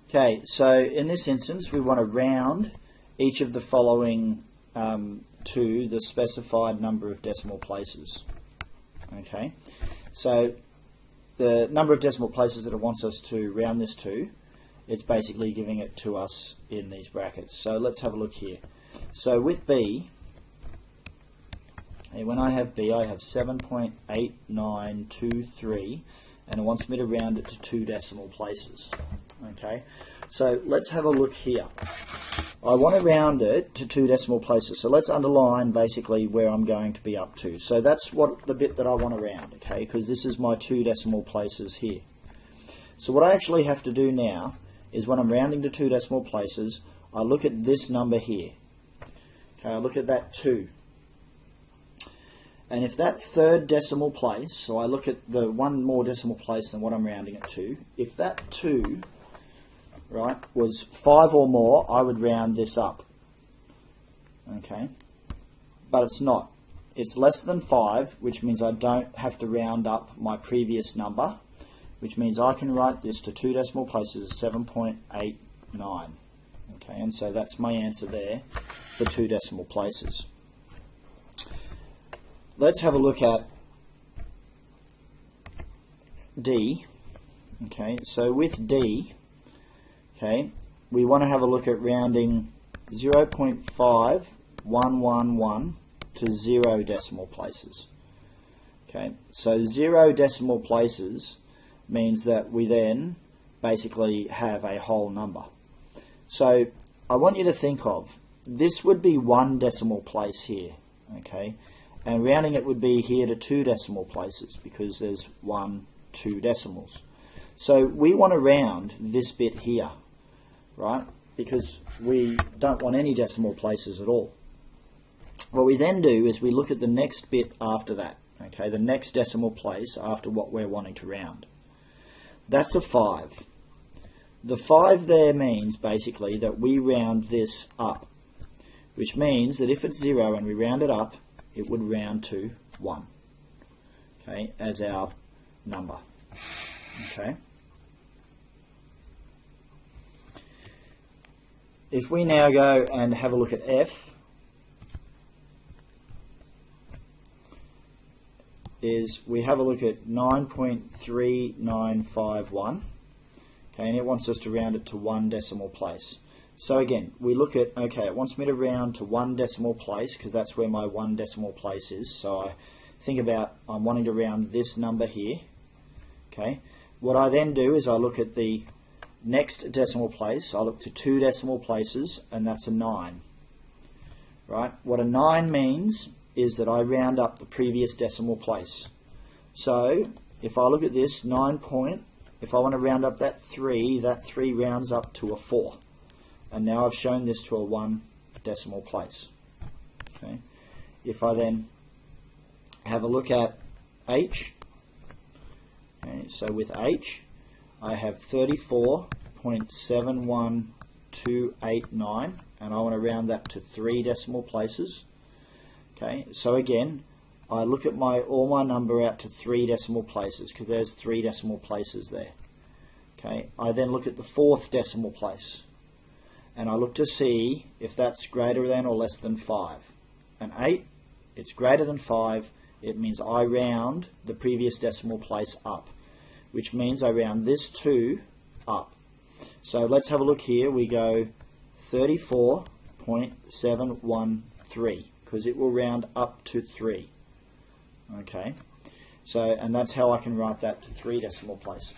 Okay, so in this instance we want to round each of the following to the specified number of decimal places. Okay, so the number of decimal places that it wants us to round this to, it's basically giving it to us in these brackets. So let's have a look here. So with B, when I have B, I have 7.8923, and it wants me to round it to 2 decimal places. Okay, so let's have a look here. I want to round it to 2 decimal places, so let's underline basically where I'm going to be up to. So that's what the bit that I want to round, okay, because this is my 2 decimal places here. So what I actually have to do now is when I'm rounding to 2 decimal places, I look at this number here. Okay, I look at that 2. And if that third decimal place, so I look at the one more decimal place than what I'm rounding it to, if that 2, right, was 5 or more, I would round this up. Okay, but it's not. It's less than 5, which means I don't have to round up my previous number, which means I can write this to 2 decimal places as 7.89. Okay, and so that's my answer there for 2 decimal places. Let's have a look at D. Okay, so with D, okay, we want to have a look at rounding 0.5111 to 0 decimal places. Okay, so 0 decimal places means that we then basically have a whole number. So I want you to think of, this would be 1 decimal place here, okay, and rounding it would be here to 2 decimal places because there's 1, 2 decimals. So we want to round this bit here, right, because we don't want any decimal places at all. What we then do is we look at the next bit after that, okay, the next decimal place after what we're wanting to round. That's a 5. The 5 there means basically that we round this up, which means that if it's 0 and we round it up, it would round to 1, okay, as our number. Okay. If we now go and have a look at F, is we have a look at 9.3951, okay, and it wants us to round it to 1 decimal place. So again, we look at, okay, it wants me to round to 1 decimal place because that's where my 1 decimal place is. So I think about, I'm wanting to round this number here. Okay, what I then do is I look at the next decimal place. I look to 2 decimal places, and that's a 9. Right? What a 9 means is that I round up the previous decimal place. So if I look at this 9 point, if I want to round up that 3 rounds up to a 4. And now I've shown this to a 1 decimal place. Okay. If I then have a look at H, okay, so with H, I have 34.71289, and I want to round that to 3 decimal places. Okay, so again, I look at all my number out to 3 decimal places because there's 3 decimal places there. Okay, I then look at the 4th decimal place, and I look to see if that's greater than or less than 5. And 8, it's greater than 5, it means I round the previous decimal place up, which means I round this 2 up. So let's have a look here. We go 34.713 because it will round up to 3. Okay, so and that's how I can write that to 3 decimal places.